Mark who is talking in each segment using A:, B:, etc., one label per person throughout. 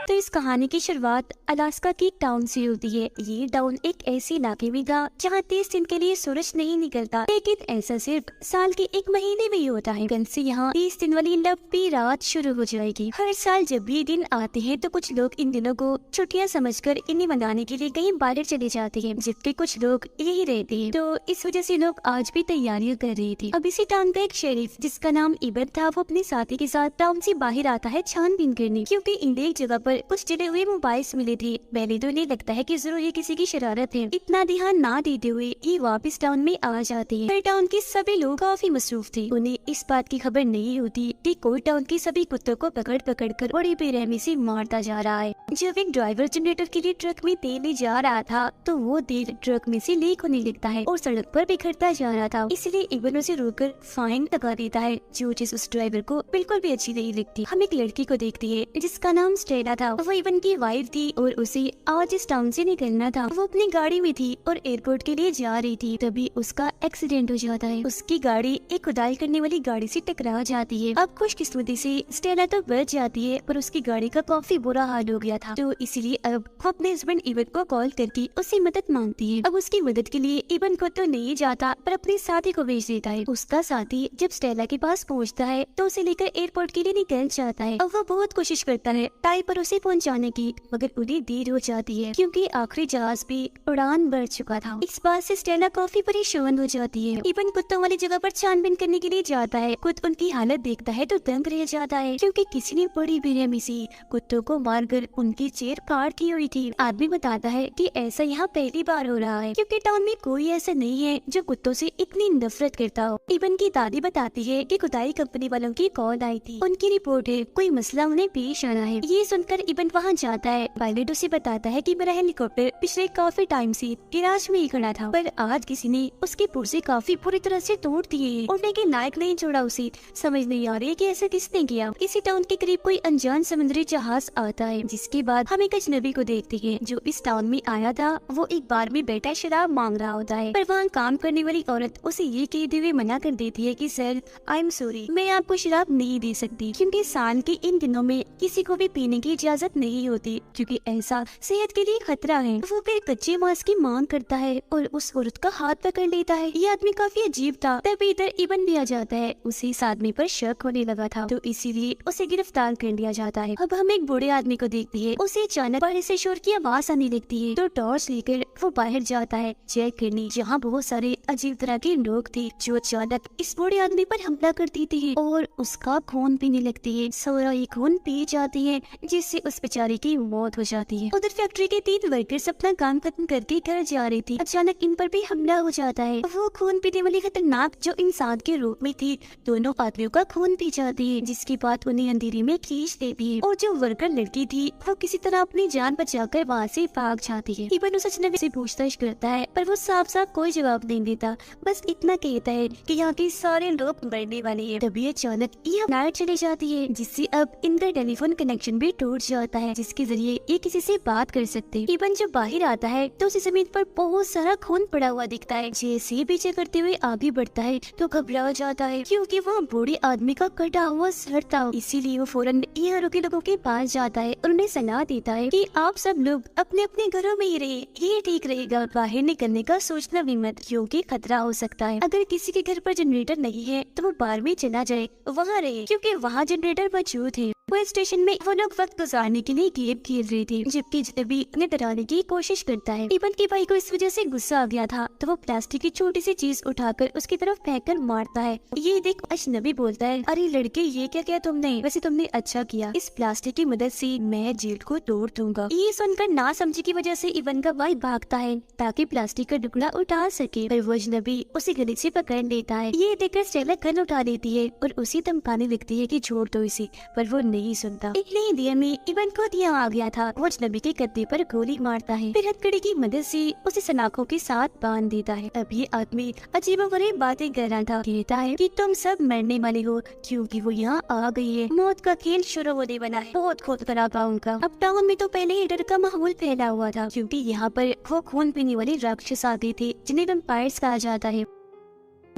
A: तो इस कहानी की शुरुआत अलास्का की एक टाउन से होती है। ये टाउन एक ऐसे इलाके में था जहाँ 30 दिन के लिए सूरज नहीं निकलता, लेकिन ऐसा सिर्फ साल के एक महीने में ही होता है। कल से यहाँ 30 दिन वाली लंबी रात शुरू हो जाएगी। हर साल जब भी दिन आते हैं तो कुछ लोग इन दिनों को छुट्टियाँ समझकर इन्हें मनाने के लिए कहीं बाहर चले जाते हैं, जबकि कुछ लोग यही रहते हैं। तो इस वजह से लोग आज भी तैयारियां कर रहे थे। अब इसी टाउन का एक शेरिफ जिसका नाम इबन था, वो अपने साथी के साथ टाउन से बाहर आता है छानबीन करने, क्योंकि इन्हें एक जगह पर कुछ जले हुए मोबाइल मिले थे। पहले तो इन्हें लगता है कि जरूर ये किसी की शरारत है। इतना ध्यान ना देते हुए ये वापस टाउन में आ जाते हैं। पर टाउन के सभी लोग काफी मसरूफ थे। उन्हें इस बात की खबर नहीं होती कि कोई टाउन के सभी कुत्तों को पकड़ पकड़ कर बड़ी बेरहमी से मारता जा रहा है। जब एक ड्राइवर जनरेटर के लिए ट्रक में तेल ले जा रहा था तो वो तेल ट्रक में से लीक होने लगता है और सड़क पर बिखरता जा रहा था। इसलिए इबन उसे रोककर फाइन लगा देता है, जो चीज उस ड्राइवर को बिल्कुल भी अच्छी नहीं लगती। हम एक लड़की को देखते हैं जिसका नाम स्टेला था। वो इबन की वाइफ थी और उसे आज इस टाउन से निकलना था। वो अपनी गाड़ी में थी और एयरपोर्ट के लिए जा रही थी, तभी उसका एक्सीडेंट हो जाता है। उसकी गाड़ी एक खुदाई करने वाली गाड़ी से टकरा जाती है। अब खुशकिस्मती से स्टेला तो बच जाती है, पर उसकी गाड़ी का काफी बुरा हाल हो गया था। तो इसीलिए अब वो अपने हस्बैंड इबन को कॉल करके उससे मदद मांगती है। अब उसकी मदद के लिए इबन को तो नहीं जाता, पर अपने साथी को भेज देता है। उसका साथी जब स्टेला के पास पहुंचता है तो उसे लेकर एयरपोर्ट के लिए निकल जाता है। अब वो बहुत कोशिश करता है टाइम पर उसे पहुंचाने की, मगर उन्हें देर हो जाती है क्योंकि आखिरी जहाज भी उड़ान भर चुका था। इस बात से स्टेला काफी परेशान हो जाती है। इबन कुत्तों वाली जगह पर छानबीन करने के लिए जाता है। खुद उनकी हालत देखता है तो दंग रह जाता है, क्योंकि किसी ने बड़ी बेरहमी से कुत्तों को मारकर उनकी चेर फाड़ की हुई थी। आदमी बताता है कि ऐसा यहाँ पहली बार हो रहा है, क्योंकि टाउन में कोई ऐसा नहीं है जो कुत्तों से इतनी नफरत करता हो। इबन की दादी बताती है कि खुदाई कंपनी वालों की कॉल आई थी। उनकी रिपोर्ट है कोई मसला उन्हें पेश आना है। ये सुनकर इबन वहाँ जाता है। पायलट उसे बताता है कि मेरा हेलीकॉप्टर पिछले काफी टाइम से गिराज में ही खड़ा था, पर आज किसी ने उसके पुर्जे काफी बुरी तरह से तोड़ दिए। उड़ने के लायक नहीं छोड़ा उसे। समझ नहीं आ रही कि ऐसा किसने किया। इसी टाउन के करीब कोई अनजान समुद्री जहाज आता है, जिसके बाद हम एक अजनबी को देखते हैं जो इस टाउन में आया था। वो एक बार में बैठा शराब मांग रहा होता है, पर वहाँ काम करने वाली औरत उसे ये कहते हुए मना कर देती है कि सर आई एम सॉरी, मैं आपको शराब नहीं दे सकती, क्योंकि साल के इन दिनों में किसी को भी पीने की इजाजत नहीं होती, क्योंकि ऐसा सेहत के लिए खतरा है। वो फिर कच्चे मांस की मांग करता है और उस औरत का हाथ पकड़ लेता है। ये आदमी काफी अजीब था। तभी इधर इबन भी आ जाता है। उसे इस आदमी पर शक होने लगा था, तो इसीलिए उसे गिरफ्तार कर लिया जाता है। अब हम एक बूढ़े आदमी को देखते हैं। उसे अचानक बाहर से शोर की आवाज आने लगती है, तो टॉर्च लेकर वो बाहर जाता है चेक करने, जहाँ बहुत सारे अजीब तरह के लोग थे जो अचानक इस बूढ़े आदमी पर हमला कर देते हैं और उसका खून पीने लगती है। सारा ये खून पी जाती है, जिससे उस बेचारे की मौत हो जाती है। उधर फैक्ट्री के 3 वर्कर्स अपना काम खत्म करके घर जा रही थी। अचानक इन पर भी हमला हो जाता है। वो खून पीने वाली खतरनाक जो इंसान के रूप में थी, दोनों आदमियों का खून पी जाती है, जिसके बाद उन्हें अंधेरे में खींच देती है। और जो वर्कर लड़की थी वो किसी तरह अपनी जान बचाकर वहाँ से भाग जाती है। इबन उस अजनबी से पूछताछ करता है, पर वो साफ साफ कोई जवाब नहीं देता। बस इतना कहता है कि यहाँ के सारे लोग मरने वाले हैं। तभी अचानक यहाँ लाइट चली जाती है, जिससे अब इनका टेलीफोन कनेक्शन भी टूट जाता है, जिसके जरिए ये किसी से बात कर सकते। इबन जब बाहर आता है तो उसे जमीन पर बहुत सारा खून पड़ा हुआ दिखता है। जैसे ही पीछे करते हुए आगे बढ़ता है तो घबरा जाता है, क्योंकि वहाँ बूढ़े आदमी का कटा हुआ सर था। इसीलिए वो फौरन यहाँ के लोगों के पास जाता है और उन्हें सलाह देता है कि आप सब लोग अपने अपने घरों में ही रहे, ये ठीक रहेगा। बाहर निकलने का सोचना भी मत, क्योंकि खतरा हो सकता है। अगर किसी के घर पर जनरेटर नहीं है तो वो बाहर में चला जाए, वहाँ रहे, क्योंकि वहाँ जनरेटर मौजूद है। वो स्टेशन में वो लोग वक्त गुजारने के लिए गेम खेल रहे थे, जबकि अजनबी उन्हें डराने की कोशिश करता है। इबन के भाई को इस वजह से गुस्सा आ गया था, तो वो प्लास्टिक की छोटी सी चीज उठाकर उसकी तरफ फेंककर मारता है। ये देख अजनबी बोलता है, अरे लड़के ये क्या किया तुमने? वैसे तुमने अच्छा किया, इस प्लास्टिक की मदद से मैं जेल को तोड़ दूंगा। ये सुनकर ना समझी की वजह से इबन का भाई भागता है ताकि प्लास्टिक का टुकड़ा उठा सके, पर वो अजनबी उसे गले से पकड़ लेता है। ये देखकर स्टेला गन उठा लेती है और उसी धमकाने लगती है कि छोड़ दो इसे, पर वो नहीं सुनता। इतनी ही देर में इबन को ध्यान आ गया था। वो अजनबी के गद्दे पर गोली मारता है, फिर हथकड़ी की मदद से उसे सलाखों के साथ बांध देता है। अब ये आदमी अजीबोगरीब बातें कर रहा था। कहता है कि तुम सब मरने वाले हो, क्योंकि वो यहाँ आ गई है। मौत का खेल शुरू होने वाला है। बहुत खुद खराब था उनका। अब टाउन में तो पहले ही डर का माहौल फैला हुआ था, क्योंकि यहाँ पर वो खून पीने वाले राक्षस आते थे जिन्हें वैम्पायर्स कहा जाता है।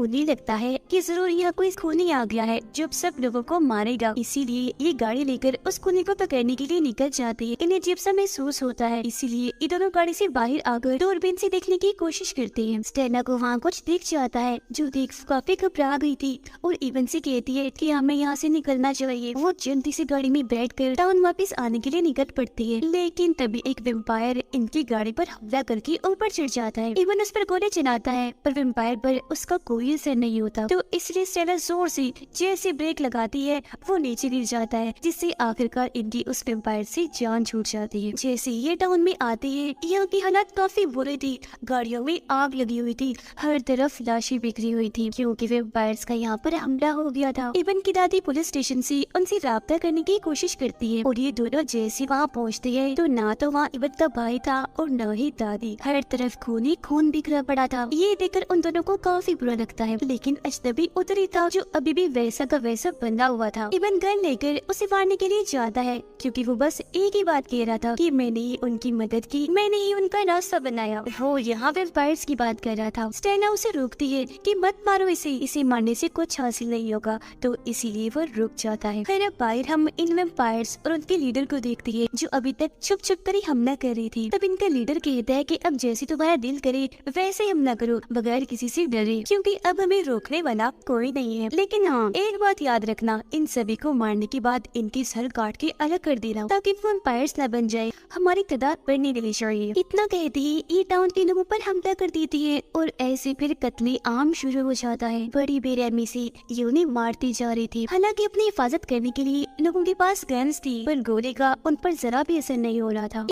A: उन्हें लगता है कि जरूर यहाँ कोई खूनी आ गया है जो सब लोगों को मारेगा, इसीलिए ये गाड़ी लेकर उस खूनी को पकड़ने के लिए निकल जाते हैं। इन्हें अजीब सा महसूस होता है, इसीलिए ये दोनों गाड़ी से बाहर आकर दूरबीन से देखने की कोशिश करते हैं। स्टेला को वहाँ कुछ दिख जाता है जो देख काफी घबरा गई थी और इवन से कहती है कि हमें यहाँ से निकलना चाहिए। वो जल्दी से गाड़ी में बैठकर टाउन वापस आने के लिए निकल पड़ती है, लेकिन तभी एक वेम्पायर इनकी गाड़ी पर हमला करके ऊपर चढ़ जाता है। इवन उस पर गोली चलाता है पर वेम्पायर पर उसका कोई असर नहीं होता, तो इसलिए स्टेला जोर से जैसे ब्रेक लगाती है वो नीचे गिर जाता है, जिससे आखिरकार इनकी उस वेम्पायर से जान छूट जाती है। जैसे ये टाउन में आते हैं यहाँ की हालत काफी बुरी थी, गाड़ियों में आग लगी हुई थी, हर तरफ लाशें बिखरी हुई थी क्योंकि वेम्पायर्स का यहाँ पर हमला हो गया था। इवन की दादी पुलिस स्टेशन से उनसे राब्ता करने की कोशिश करती है और ये दोनों जैसे वहाँ पहुँचते हैं तो ना तो वहाँ इवन का भाई था और न ही दादी, हर तरफ खून ही खून बिखरा पड़ा था। ये देखकर उन दोनों को काफी बुरा लगता है, लेकिन अजनबी उधर ही था जो अभी भी वैसा का वैसा बंधा हुआ था। इवन गन लेकर उसे मारने के लिए जाता है क्योंकि वो बस एक ही बात कह रहा था कि मैंने ही उनकी मदद की, मैंने ही उनका रास्ता बनाया। वो यहाँ वेम्पायर्स की बात कर रहा था। स्टेला उसे रोकती है कि मत मारो इसे मारने से कुछ हासिल नहीं होगा, तो इसीलिए वो रुक जाता है। फिर अब बाहर हम इन वेम्पायर्स और उनके लीडर को देखते हैं जो अभी तक छुप छुप कर ही हमला कर रही थी। तब इनका लीडर कहता है कि अब जैसे तुम्हारा दिल करे वैसे हमला करो बगैर किसी से डरे, क्योंकि अब हमें रोकने वाला कोई नहीं है। लेकिन हाँ, एक बात याद रखना, इन सभी को मारने के बाद इनकी सर काट के अलग कर देना ताकि वेम्पायर्स न बन जाए, हमारी तादाद बढ़ने देनी चाहिए। इतना कहते ही ये टाउन के लोगों पर हमला कर देती है और ऐसे फिर कत्ले आम शुरू हो जाता है। बड़ी बेरहमी से ये उन्हें मारती जा रही थी। हालांकि अपनी हिफाजत करने के लिए लोगों के पास गन्स थी, पर गोली का उन पर जरा भी असर नहीं हो रहा था।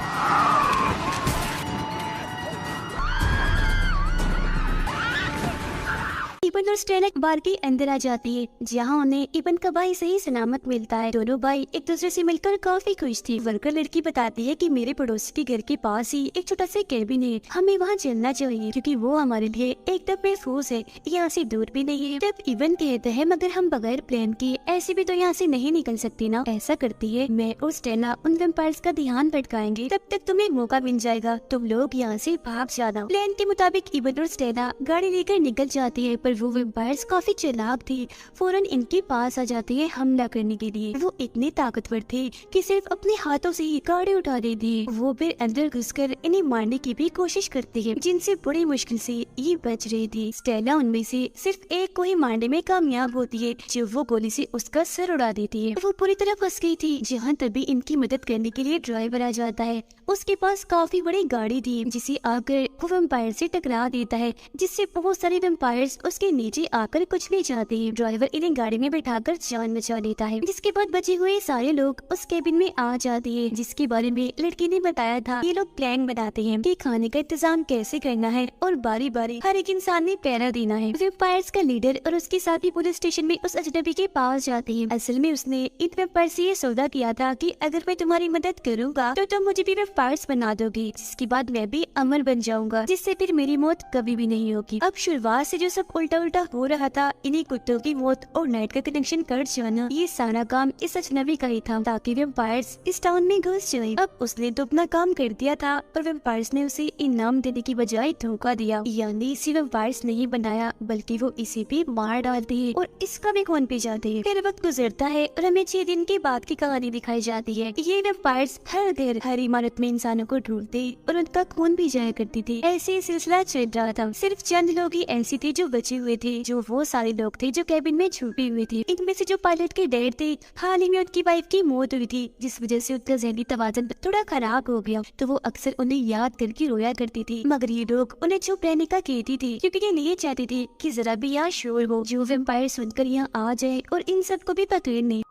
A: इबन और स्टेला बार के अंदर आ जाती है जहाँ उन्हें इबन का भाई सही सलामत मिलता है। दोनों भाई एक दूसरे से मिलकर काफी खुश थी। वर्कर लड़की बताती है कि मेरे पड़ोसी के घर के पास ही एक छोटा सा कैबिन है, हमें वहाँ चलना चाहिए क्योंकि वो हमारे लिए एकदम महफूज है, यहाँ से दूर भी नहीं है। तब इबन कहते हैं मगर हम बगैर प्लान के ऐसे भी तो यहाँ से नहीं निकल सकते ना। ऐसा करती है, मैं और स्टेला उन वेम्पायर्स का ध्यान भटकाएंगे, तब तक तुम्हें मौका मिल जाएगा, तुम लोग यहाँ से भाग जाना। प्लान के मुताबिक इबन और स्टेला गाड़ी लेकर निकल जाती है, पर वो वेम्पायर्स काफी चालाक थे, फौरन इनके पास आ जाते हैं हमला करने के लिए। वो इतने ताकतवर थे कि सिर्फ अपने हाथों से ही गाड़ी उठा देते हैं। वो फिर अंदर घुसकर इन्हें मारने की भी कोशिश करते हैं, जिनसे बड़ी मुश्किल से ये बच रही थी। स्टेला उनमें से सिर्फ एक को ही मारने में कामयाब होती है, जो वो गोली से उसका सर उड़ा देती है। वो पूरी तरह फंस गई थी, जहाँ तभी इनकी मदद करने के लिए ड्राइवर आ जाता है। उसके पास काफी बड़ी गाड़ी थी, जिसे आकर वो वेम्पायर से टकरा देता है, जिससे बहुत सारे वेम्पायर्स उसके नीचे आकर कुचले जाते हैं। ड्राइवर इन्हें गाड़ी में बैठाकर जान बचा लेता है, जिसके बाद बचे हुए सारे लोग उस केबिन में आ जाते हैं, जिसके बारे में लड़की ने बताया था। ये लोग प्लान बनाते हैं कि खाने का इंतजाम कैसे करना है और बारी बारी हर एक इंसान ने पहरा देना है। वेम्पायर्स का लीडर और उसके साथी पुलिस स्टेशन में उस अजनबी के पास जाते हैं। असल में उसने इन वेम्पायर से ये सौदा किया था कि अगर मैं तुम्हारी मदद करूँगा तो तुम मुझे भी वेम्पायर्स बना दोगी, जिसके बाद मैं भी अमर बन जाऊंगा, जिससे फिर मेरी मौत कभी भी नहीं होगी। अब शुरुआत से जो सब उल्टा उल्टा हो रहा था, इन्हीं कुत्तों की मौत और नाइट का कनेक्शन कट जाना, ये सारा काम इस अजनबी का ही था ताकि वेम्पायर्स इस टाउन में घुस जाए। अब उसने तो अपना काम कर दिया था, पर वेम्पायर्स ने उसे इनाम देने की बजाय धोखा दिया, यानी इसी वेम्पायर्स नहीं बनाया बल्कि वो इसे भी मार डालते हैं और इसका भी खून पी जाते हैं। फिर वक्त गुजरता है और हमें 6 दिन के बाद की कहानी दिखाई जाती है। ये वेम्पायर्स हर घर हर इमारत में इंसानों को ढूंढते और उनका खून भी जाया करती थी। ऐसे सिलसिला चल रहा था। सिर्फ चंद लोग ही ऐसे थे जो बचे हुए थे, जो वो सारे लोग थे जो कैबिन में छुपे हुए थे। इनमें से जो पायलट के डैड थे, हाल ही में उनकी वाइफ की मौत हुई थी, जिस वजह से उनका ज़हनी तवाज़ुन थोड़ा खराब हो गया, तो वो अक्सर उन्हें याद करके रोया करती थी। मगर ये लोग उन्हें चुप रहने का कहती थी क्योंकि ये नहीं चाहती थी कि जरा भी यहाँ शोर हो, जो वेम्पायर सुनकर यहाँ आ जाए और इन सबको भी पकड़ ले।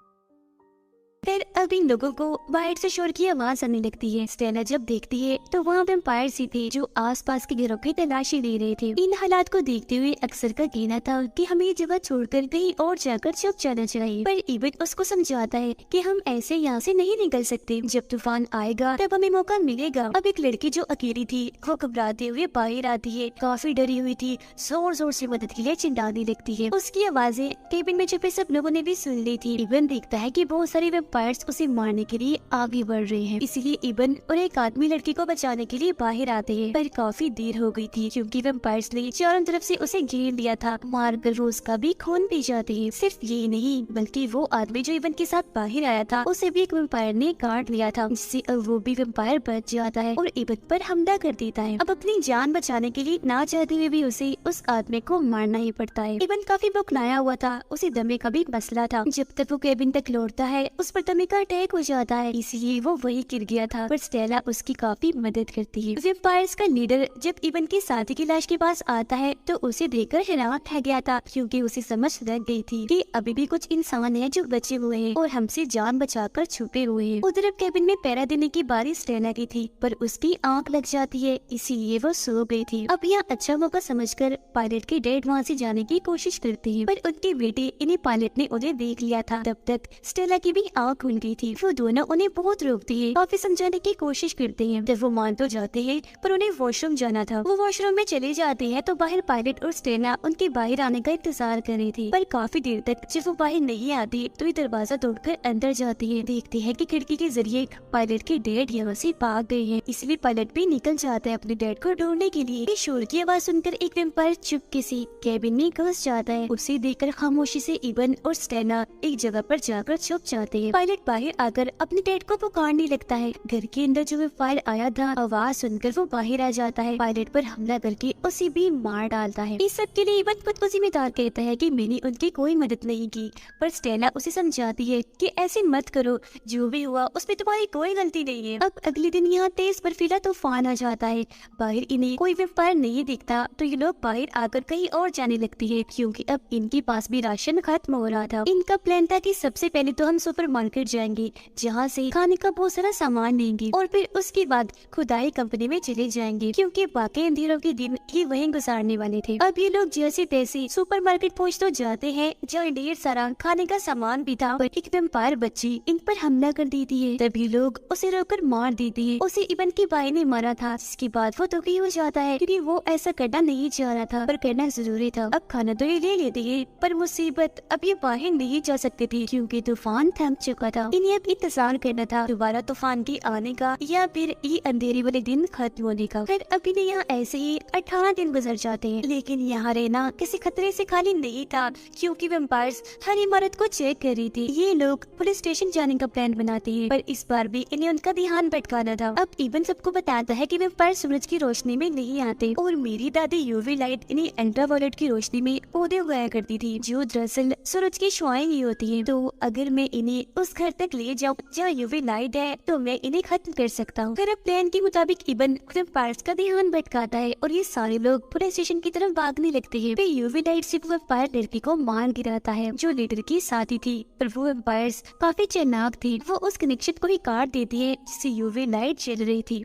A: फिर अब इन लोगों को बाहर से शोर की आवाज आने लगती है। स्टेला जब देखती है तो वहाँ वेम्पायर ही थे जो आसपास के घरों की तलाशी ले रहे थे। इन हालात को देखते हुए अक्सर का कहना था कि हमें ये जगह छोड़कर कहीं और जाकर छुप जाना चाहिए, पर इबन उसको समझाता है कि हम ऐसे यहाँ से नहीं निकल सकते, जब तूफान आएगा तब हमें मौका मिलेगा। अब एक लड़की जो अकेली थी वो घबराते हुए बाहर आती है, काफी डरी हुई थी, जोर जोर से मदद के लिए चिल्लाने लगती है। उसकी आवाजें केबिन में छुपे सब लोगों ने भी सुन ली थी। इबन देखता है कि बहुत सारे वेम्पायर्स उसे मारने के लिए आगे बढ़ रहे हैं। इसीलिए इबन और एक आदमी लड़की को बचाने के लिए बाहर आते हैं, पर काफी देर हो गई थी क्योंकि वैम्पायर्स ने चारों तरफ से उसे घेर लिया था, मारकर वो उसका भी खून पी जाते हैं। सिर्फ ये नहीं बल्कि वो आदमी जो इबन के साथ बाहर आया था उसे भी एक वैम्पायर ने काट लिया था, जिससे अब वो भी वैम्पायर बच जाता है और इबन पर हमला कर देता है। अब अपनी जान बचाने के लिए ना चाहते हुए भी उसे उस आदमी को मारना ही पड़ता है। इबन काफी बुकनाया हुआ था, उसे दमे का भी मसला था। जब तक वो केबिन तक लौटता है उस पर दमे का अटैक हो जाता है, इसलिए वो वही गिर गया था, पर स्टेला उसकी काफी मदद करती है। वैम्पायर्स का लीडर जब इबन की साथी की लाश के पास आता है तो उसे देखकर हैरान रह गया था, क्योंकि उसे समझ लग गई थी कि अभी भी कुछ इंसान हैं जो बचे हुए हैं और हमसे जान बचाकर छुपे हुए हैं। उधर अब केबिन में पहरा देने की बारी स्टेला की थी, पर उसकी आंख लग जाती है, इसीलिए वो सो गई थी। अब यहाँ अच्छा मौका समझकर पायलट के डैड वहाँ से जाने की कोशिश करते हैं, पर उनके बेटे इन्हें पायलट ने उन्हें देख लिया था। तब तक स्टेला की भी आंख खुल गई थी। वो दोनों उन्हें बहुत रोकते हैं, काफी समझाने की कोशिश करते हैं। जब वो मान तो जाते हैं, पर उन्हें वॉशरूम जाना था। वो वॉशरूम में चले जाते हैं तो बाहर पायलट और स्टेला उनके बाहर आने का इंतजार कर रही थी, पर काफी देर तक जब वो बाहर नहीं आती तो ये दरवाजा तोड़कर अंदर जाती है। देखते हैं कि खिड़की के जरिए पायलट के डैड यहाँ से भाग गए हैं, इसलिए पायलट भी निकल जाता है अपने डैड को ढूंढने के लिए। शोर की आवाज सुनकर एक वैम्पायर चुपके से केबिन में घुस जाता है। उसे देखकर खामोशी से इबन और स्टेला एक जगह पर जाकर छुप जाते हैं। पायलट बाहर आकर अपने डैड को पुकारने लगता है। घर के अंदर जो वैम्पायर आया था आवाज सुनकर वो बाहर आ जाता है, पायलट पर हमला करके उसे भी मार डालता है। इस सब के लिए इबन खुद को जिम्मेदार कहता है कि मैंने उनकी कोई मदद नहीं की, पर स्टेला उसे समझाती है कि ऐसे मत करो, जो भी हुआ उसमें तुम्हारी कोई गलती नहीं है। अब अगले दिन यहाँ तेज बर्फीला तूफान आ जाता है। बाहर इन्हें कोई वैम्पायर नहीं दिखता तो ये लोग बाहर आकर कहीं और जाने लगती है, क्योंकि अब इनके पास भी राशन खत्म हो रहा था। इनका प्लान था कि सबसे पहले तो हम सुपरमार्केट जाएंगे, जहाँ से खाने का बहुत सारा सामान लेंगे, और फिर उसके बाद खुदाई कंपनी में चले जाएंगे, क्योंकि बाकी अंधेरों के दिन ये वहीं गुजारने वाले थे। अब ये लोग जैसे तैसे सुपरमार्केट पहुँच तो जाते हैं, जहाँ ढेर सारा खाने का सामान भी था, पर एक वैम्पायर बच्ची इन पर हमला कर देती है। तभी लोग उसे रोककर मार देते हैं। उसे इबन के भाई ने मारा था, जिसके बाद वो दुखी हो जाता है, क्योंकि वो ऐसा करना नहीं चाह रहा था, पर करना जरूरी था। अब खाना तो ये ले लेते हैं, पर मुसीबत अब ये बाहर नहीं जा सकते थे, क्योंकि तूफान थम चुका था। इन्हें अब इंतजार करना था दोबारा तूफान के आने का, या फिर ये अंधेरे वाले दिन खत्म होने का। फिर अब इन्हें यहाँ ऐसे ही 18 दिन गुजर जाते हैं, लेकिन यहाँ रहना किसी खतरे से खाली नहीं था, क्योंकि वैम्पायर्स हर इमारत को चेक कर रही थी। ये लोग पुलिस स्टेशन जाने का प्लान बनाते हैं, पर इस बार भी इन्हें उनका ध्यान भटकाना था। अब इबन सबको बताता है कि वैम्पायर सूरज की रोशनी में नहीं आते, और मेरी दादी यूवी लाइट इन्हें अल्ट्रावायलेट की रोशनी में पौधे उगाया करती थी, जो दरअसल सूरज की शुआएं ही होती है। तो अगर मैं इन्हें उस घर तक ले जाऊँ जहाँ यूवी लाइट है, तो मैं इन्हें खत्म कर सकता हूँ। फिर प्लान के मुताबिक इबन वैम्पायर्स का ध्यान भटकाता है, और ये सारे लोग पुलिस स्टेशन की तरफ भागने लगते हैं। फिर यूवी लाइट से वैम्पायर लड़की को मार गिराता है, जो लीडर की साथी थी, पर वो वैम्पायर्स काफी चालाक थी। वो उस कनेक्शन को ही काट देती है जिससे यूवी लाइट जल रही थी।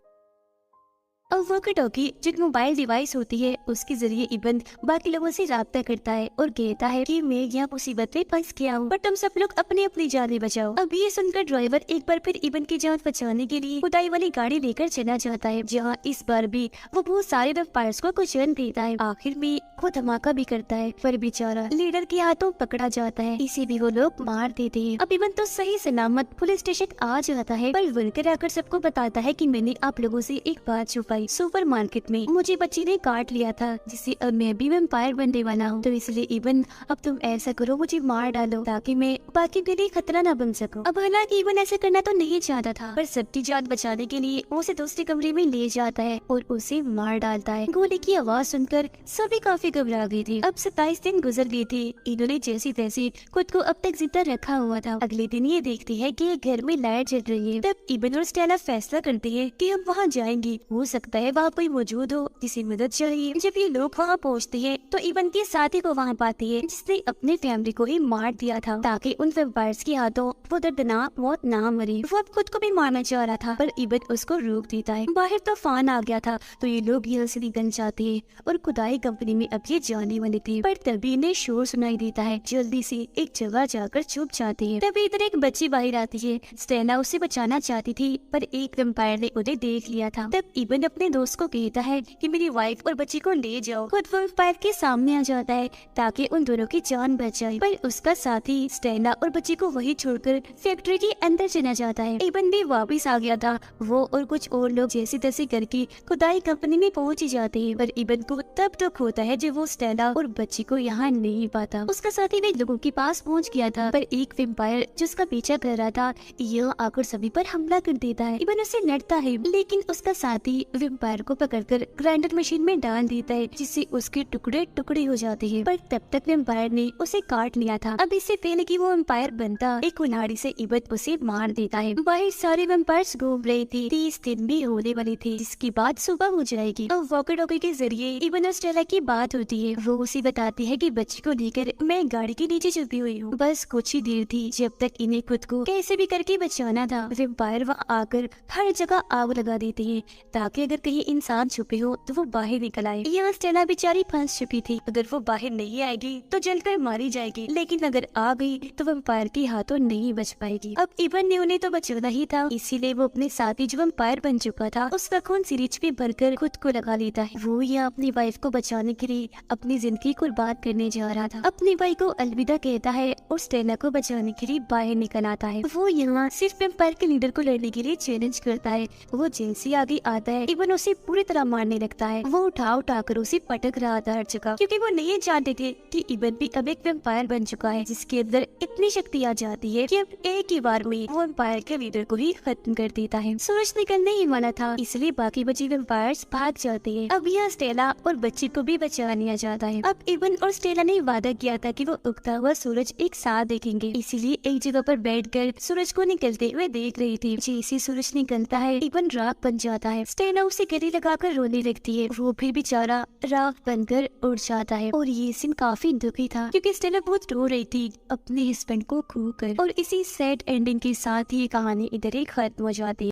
A: अब वॉकी टॉकी जो मोबाइल डिवाइस होती है, उसके जरिए इबन बाकी लोगों से राब्ता करता है और कहता है कि मैं यहाँ मुसीबत में फंस गया हूँ, पर तुम सब लोग अपनी अपनी जानें बचाओ। अब ये सुनकर ड्राइवर एक बार फिर इबन की जान बचाने के लिए खुदाई वाली गाड़ी लेकर चला जाता है, जहाँ इस बार भी वो बहुत सारे वैम्पायर्स को कुचल देता है। आखिर में वो धमाका भी करता है, पर बेचारा लीडर के हाथों पकड़ा जाता है, इसे भी वो लोग मार देते हैं। अब इबन तो सही सलामत पुलिस स्टेशन आ जाता है, पर वर्कर आकर सबको बताता है कि मैंने आप लोगों से एक बात छुपाई। सुपरमार्केट में मुझे बच्ची ने काट लिया था, जिससे अब मैं भी वैम्पायर बनने वाला हूँ। तो इसलिए इबन अब तुम ऐसा करो, मुझे मार डालो, ताकि मैं बाकी के लिए खतरा न बन सकूं। अब हालांकि इबन ऐसा करना तो नहीं चाहता था, पर सबकी जान बचाने के लिए वो उसे दूसरे कमरे में ले जाता है और उसे मार डालता है। गोली की आवाज सुनकर सभी काफी घबरा गई थी। अब 27 दिन गुजर गए थे। इन्होंने जैसे तैसे खुद को अब तक जिंदा रखा हुआ था। अगले दिन ये देखती है कि घर में लाइट जल रही है। तब इबन और स्टेला फैसला करते हैं कि हम वहाँ जाएंगे, हो सकता है वहाँ कोई मौजूद हो जिसे मदद चाहिए। जब ये लोग वहाँ पहुँचते हैं तो इबन के साथी को वहाँ पाती है, जिसने अपने फैमिली को ही मार दिया था, ताकि उन वैम्पायर्स के हाथों वो दर्दनाक मौत ना मरे। वो अब खुद को भी मारना चाह रहा था, पर इबन उसको रोक देता है। बाहर तूफान आ गया था, तो ये लोग यहाँ से निकल जाते हैं और खुदाई कंपनी में अब ये जाने वाले थे, पर तभी इन्हें शोर सुनाई देता है। जल्दी से एक जगह जाकर छुप जाते हैं। तभी इधर एक बच्ची बाहर आती है। स्टेला उसे बचाना चाहती थी, पर एक वैम्पायर ने उन्हें देख लिया था। तब इबन अपने दोस्त को कहता है कि मेरी वाइफ और बच्ची को ले जाओ। खुद वो वेम्पायर के सामने आ जाता है ताकि उन दोनों की जान बच जाए, पर उसका साथी स्टेला और बच्ची को वही छोड़कर फैक्ट्री के अंदर चला जाता है। इबन भी वापस आ गया था। वो और कुछ और लोग जैसी तैसी करके खुदाई कंपनी में पहुंच ही जाते हैं, पर इबन को तब दुख होता है जब वो स्टेला और बच्ची को यहाँ नहीं पाता। उसका साथी वे लोगों के पास पहुंच गया था, पर एक वेम्पायर जिसका पीछा कर रहा था यह आकर सभी पर हमला कर देता है। इबन उससे लड़ता है, लेकिन उसका साथी वेम्पायर को पकड़कर ग्राइंडर मशीन में डाल देता है, जिससे उसके टुकड़े टुकड़े हो जाते हैं। पर तब तक वेम्पायर ने उसे काट लिया था। अब इससे पहले कि वो वेम्पायर बनता, एक कुल्हाड़ी से इबन उसे मार देता है। बाहर सारे वेम्पायर्स घूम रहे थे। 30 दिन भी होने वाले थे, जिसके बाद सुबह हो जाएगी। और वॉकर टॉकी के जरिए इबन और स्टेला की बात होती है। वो उसे बताती है कि बच्ची को लेकर मैं गाड़ी के नीचे छुपी हुई हूँ। बस कुछ ही देर थी जब तक इन्हें खुद को कैसे भी करके बचाना था। वेम्पायर वहाँ आकर हर जगह आग लगा देते हैं ताकि अगर कहीं इंसान छुपे हो तो वो बाहर निकल आए। यहाँ स्टेला बेचारी फंस चुकी थी। अगर वो बाहर नहीं आएगी तो जलकर मारी जाएगी, लेकिन अगर आ गई तो वेम्पायर के हाथों नहीं बच पाएगी। अब इबन ने उन्हें तो बचाना ही था, इसीलिए वो अपने साथी जो वेम्पायर बन चुका था उसका खून सिरिंज पे भरकर खुद को लगा लेता है। वो यहाँ अपनी वाइफ को बचाने के लिए अपनी जिंदगी कुर्बान करने जा रहा था। अपनी भाई को अलविदा कहता है और स्टेला को बचाने के लिए बाहर निकल आता है। वो यहाँ सिर्फ वेम्पायर के लीडर को लड़ने के लिए चैलेंज करता है। वो जैसे आगे आता है इबन उसे पूरी तरह मारने लगता है। वो उठा कर उसे पटक रहा था हर जगह, क्योंकि वो नहीं जानते थे कि इबन भी अब एक वेम्पायर बन चुका है, जिसके अंदर इतनी शक्ति आ जाती है कि अब एक ही बार में वो वेम्पायर के लीडर को ही खत्म कर देता है। सूरज निकलने ही वाला था, इसलिए बाकी बचे वेम्पायर्स भाग जाते हैं। अब यहाँ स्टेला और बच्ची को भी बचा लिया जाता है। अब इबन और स्टेला ने वादा किया था कि वो उगता हुआ सूरज एक साथ देखेंगे, इसीलिए एक जगह पर बैठकर सूरज को निकलते हुए देख रही थी। जैसे सूरज निकलता है इबन राख बन जाता है। स्टेला उसे गले लगाकर रोने लगती है। वो फिर बेचारा राख बनकर उड़ जाता है। और ये सीन काफी दुखी था, क्योंकि स्टेला बहुत रो रही थी अपने हस्बैंड को खोकर। और इसी सैड एंडिंग के साथ ही कहानी इधर ही खत्म हो जाती है।